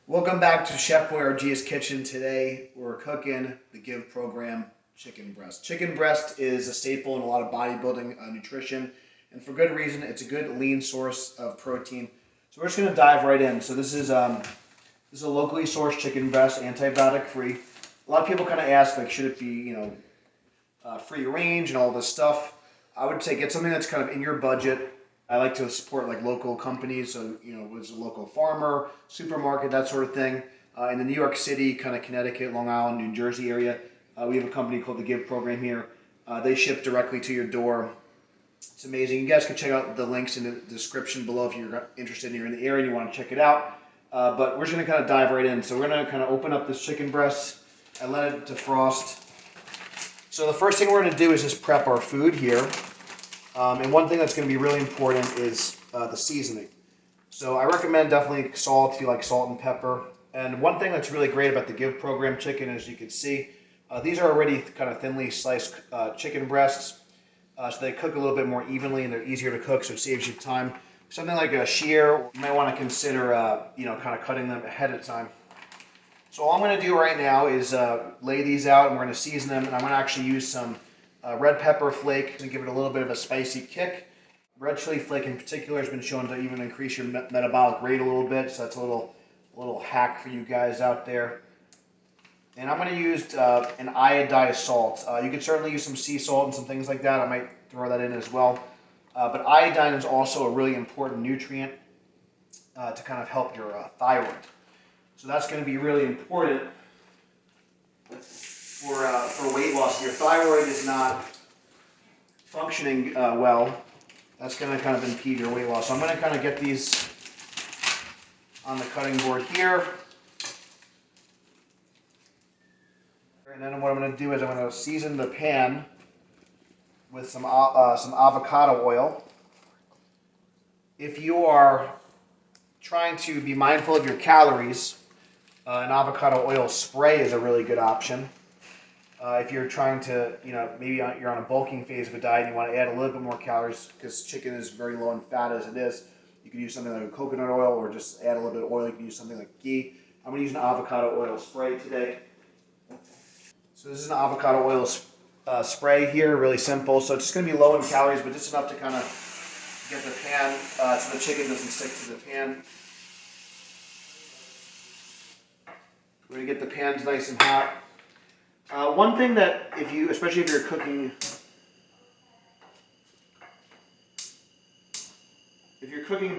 Welcome back to Chef Boyardee's Kitchen. Today we're cooking the Give program chicken breast. Chicken breast is a staple in a lot of bodybuilding nutrition, and for good reason. It's a good lean source of protein. So we're just going to dive right in. So this is a locally sourced chicken breast, antibiotic free. A lot of people kind of ask, like, should it be free range and all this stuff? I would say get something that's kind of in your budget. I like to support like local companies, so was a local farmer, supermarket, that sort of thing. In the New York City, kind of Connecticut, Long Island, New Jersey area, we have a company called the Give program here. They ship directly to your door. It's amazing. You guys can check out the links in the description below if you're interested and you're in the area and you want to check it out. But we're just going to kind of dive right in. So we're going to kind of open up this chicken breast and let it defrost. So the first thing we're going to do is just prep our food here. And one thing that's going to be really important is the seasoning. So I recommend definitely salt if you like salt and pepper. And one thing that's really great about the Give program chicken, as you can see, these are already kind of thinly sliced chicken breasts. So they cook a little bit more evenly and they're easier to cook, so it saves you time. Something like a shear, you might want to consider, kind of cutting them ahead of time. So all I'm going to do right now is lay these out, and we're going to season them, and I'm going to actually use some red pepper flake to give it a little bit of a spicy kick. Red chili flake in particular has been shown to even increase your metabolic rate a little bit, so that's a little hack for you guys out there. And I'm going to use an iodized salt. You can certainly use some sea salt and some things like that. I might throw that in as well. But iodine is also a really important nutrient to kind of help your thyroid. So that's going to be really important for weight loss. If your thyroid is not functioning well, that's going to kind of impede your weight loss. So I'm going to kind of get these on the cutting board here. And then what I'm going to do is I'm going to season the pan with some avocado oil. If you are trying to be mindful of your calories, an avocado oil spray is a really good option. If you're trying to, maybe you're on a bulking phase of a diet and you want to add a little bit more calories because chicken is very low in fat as it is, you can use something like a coconut oil or just add a little bit of oil. You can use something like ghee. I'm going to use an avocado oil spray today. So this is an avocado oil spray here, really simple. So it's just going to be low in calories, but just enough to kind of get the pan so the chicken doesn't stick to the pan. We're going to get the pans nice and hot. One thing that especially if you're cooking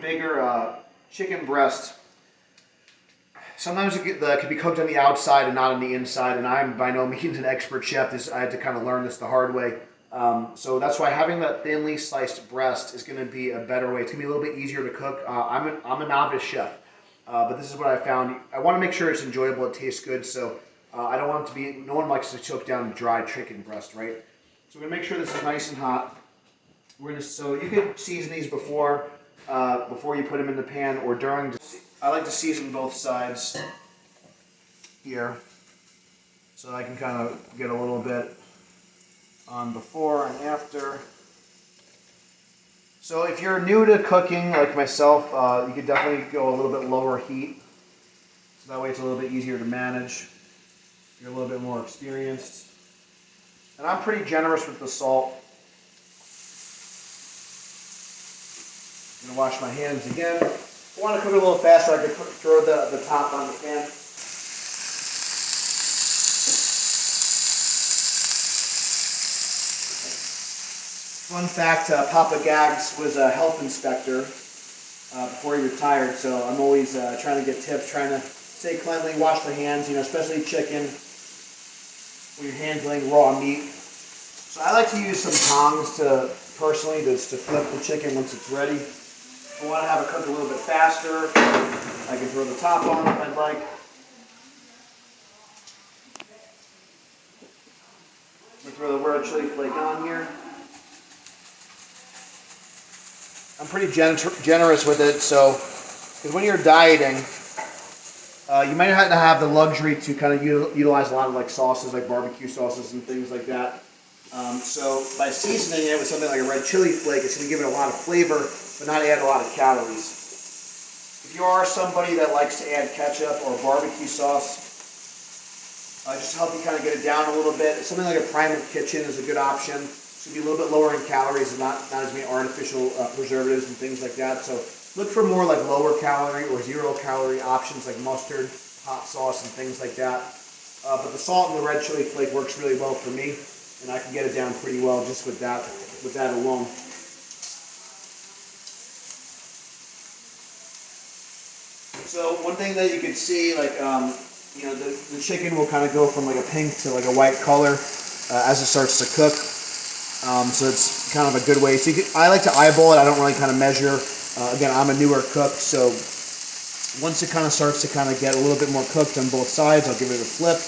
bigger chicken breast, sometimes it can be cooked on the outside and not on the inside, and I'm by no means an expert chef. I had to kind of learn this the hard way. So that's why having that thinly sliced breast is going to be a better way. It's going to be a little bit easier to cook. I'm a novice chef, but this is what I found. I want to make sure it's enjoyable, it tastes good, so I don't want it to be, no one likes to choke down dry chicken breast, right? So we're going to make sure this is nice and hot. So you can season these before you put them in the pan or during. I like to season both sides here so I can kind of get a little bit on before and after. So if you're new to cooking like myself, you could definitely go a little bit lower heat. So that way it's a little bit easier to manage. You're a little bit more experienced. And I'm pretty generous with the salt. I'm going to wash my hands again. If I want to cook it a little faster, I could throw the top on the pan. Fun fact, Papa Gags was a health inspector before he retired, so I'm always trying to get tips, trying to stay cleanly, wash the hands, especially chicken when you're handling raw meat. So I like to use some tongs to flip the chicken once it's ready. If I want to have it cook a little bit faster, I can throw the top on if I'd like. I'm going to throw the red chili flake on here. I'm pretty generous with it, because when you're dieting, you might have to have the luxury to kind of utilize a lot of like sauces, like barbecue sauces and things like that. So by seasoning it with something like a red chili flake, it's going to give it a lot of flavor, but not add a lot of calories. If you are somebody that likes to add ketchup or barbecue sauce, just to help you kind of get it down a little bit, something like a Primal Kitchen is a good option. It's going to be a little bit lower in calories and not as many artificial preservatives and things like that. So look for more like lower calorie or 0 calorie options like mustard, hot sauce, and things like that. But the salt and the red chili flake works really well for me, and I can get it down pretty well just with that alone. So one thing that you can see, like you know, the chicken will kind of go from like a pink to like a white color as it starts to cook. So it's kind of a good way. So I like to eyeball it. I don't really kind of measure. Again, I'm a newer cook, so once it kind of starts to kind of get a little bit more cooked on both sides, I'll give it a flip.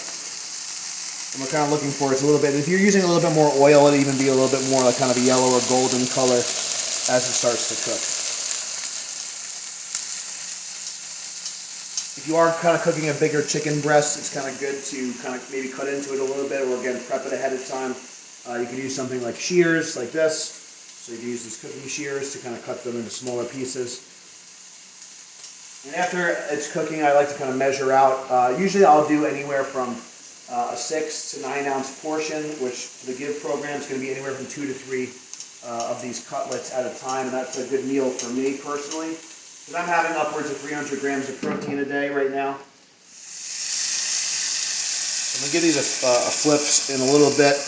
And we're kind of looking for is a little bit. If you're using a little bit more oil, it'll even be a little bit more like kind of a yellow or golden color as it starts to cook. If you are kind of cooking a bigger chicken breast, it's kind of good to kind of maybe cut into it a little bit, or again, prep it ahead of time. You can use something like shears, like this. So you can use these cooking shears to kind of cut them into smaller pieces. And after it's cooking, I like to kind of measure out. Usually I'll do anywhere from a 6 to 9 ounce portion, which for the Give program is going to be anywhere from 2 to 3 of these cutlets at a time. And that's a good meal for me personally, because I'm having upwards of 300 grams of protein a day right now. I'm going to give these a flip in a little bit.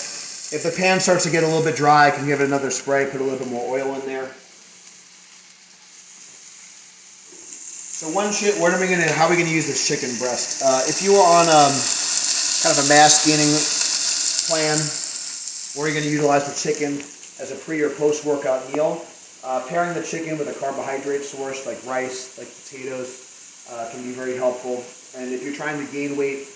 If the pan starts to get a little bit dry, I can give it another spray, put a little bit more oil in there. So how are we going to use this chicken breast? If you are on kind of a mass gaining plan, where you're going to utilize the chicken as a pre or post workout meal, pairing the chicken with a carbohydrate source like rice, like potatoes, can be very helpful. And if you're trying to gain weight,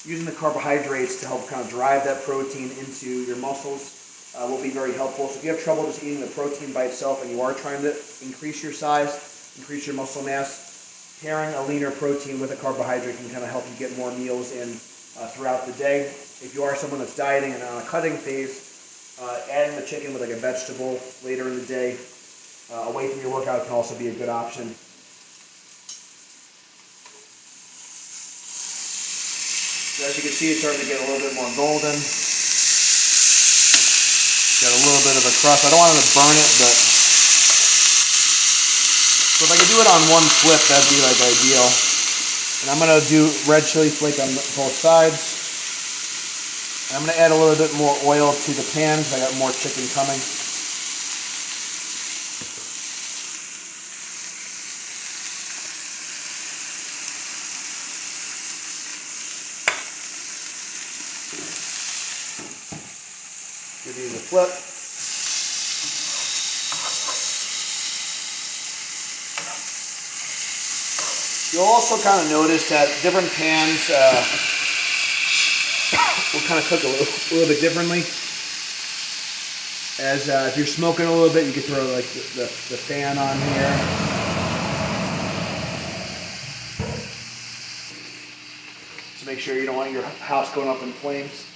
using the carbohydrates to help kind of drive that protein into your muscles will be very helpful. So if you have trouble just eating the protein by itself and you are trying to increase your size, increase your muscle mass, pairing a leaner protein with a carbohydrate can kind of help you get more meals in throughout the day. If you are someone that's dieting and on a cutting phase, adding the chicken with like a vegetable later in the day away from your workout can also be a good option. So as you can see, it's starting to get a little bit more golden. Got a little bit of a crust. I don't want to burn it, but so if I could do it on one flip, that'd be like ideal. And I'm going to do red chili flake on both sides. And I'm going to add a little bit more oil to the pan because I got more chicken coming. Give these a flip. You'll also kind of notice that different pans will kind of cook a little bit differently. As if you're smoking a little bit, you can throw like the fan on here. To make sure you don't want your house going up in flames.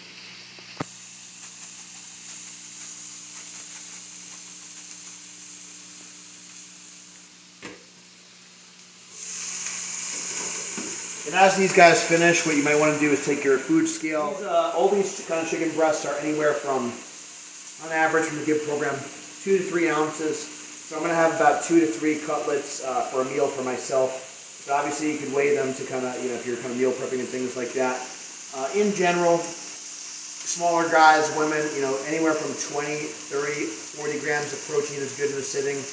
And as these guys finish, what you might want to do is take your food scale. All these kind of chicken breasts are anywhere from, on average from the Give program, 2 to 3 ounces. So I'm going to have about 2 to 3 cutlets for a meal for myself. But obviously you can weigh them to kind of, if you're kind of meal prepping and things like that. In general, smaller guys, women, anywhere from 20, 30, 40 grams of protein is good in a sitting.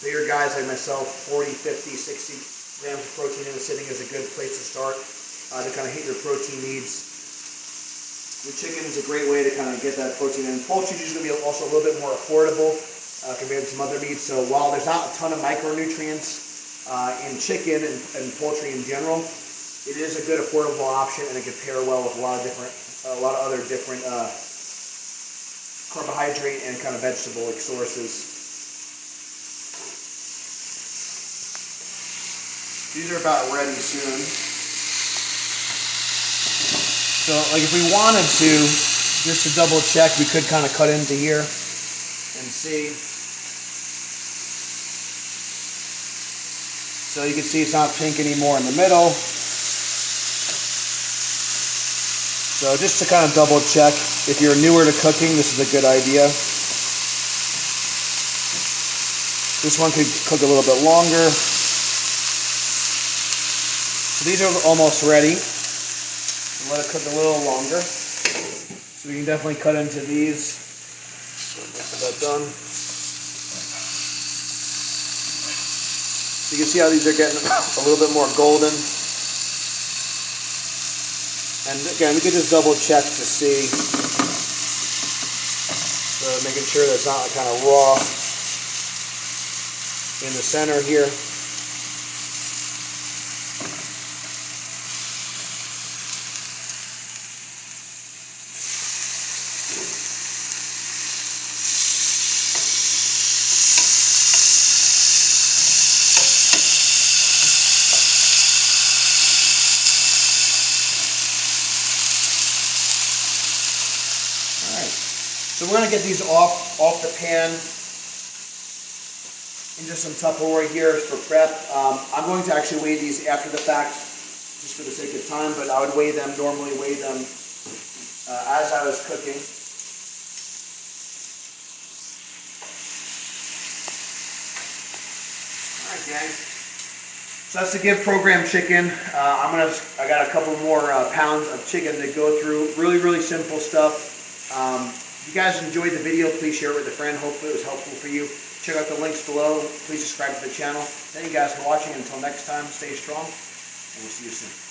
Bigger guys like myself, 40, 50, 60 grams of protein in a sitting is a good place to start to kind of hit your protein needs. The chicken is a great way to kind of get that protein in. Poultry is usually also a little bit more affordable compared to some other meats. So while there's not a ton of micronutrients in chicken and poultry in general, it is a good affordable option, and it can pair well with a lot of other different carbohydrate and kind of vegetable sources. These are about ready soon. So like if we wanted to, just to double check, we could kind of cut into here and see. So you can see it's not pink anymore in the middle. So just to kind of double check, if you're newer to cooking, this is a good idea. This one could cook a little bit longer. So these are almost ready. Let it cook a little longer. So we can definitely cut into these. Get that done. So you can see how these are getting a little bit more golden. And again, we can just double check to see. So making sure that it's not kind of raw in the center here. So we're going to get these off the pan into some Tupperware here for prep. I'm going to actually weigh these after the fact, just for the sake of time, but I would normally weigh them as I was cooking. All right, gang. So that's the Give program chicken. I got a couple more pounds of chicken to go through. Really, really simple stuff. If you guys enjoyed the video, please share it with a friend. Hopefully it was helpful for you. Check out the links below. Please subscribe to the channel. Thank you guys for watching. Until next time, stay strong, and we'll see you soon.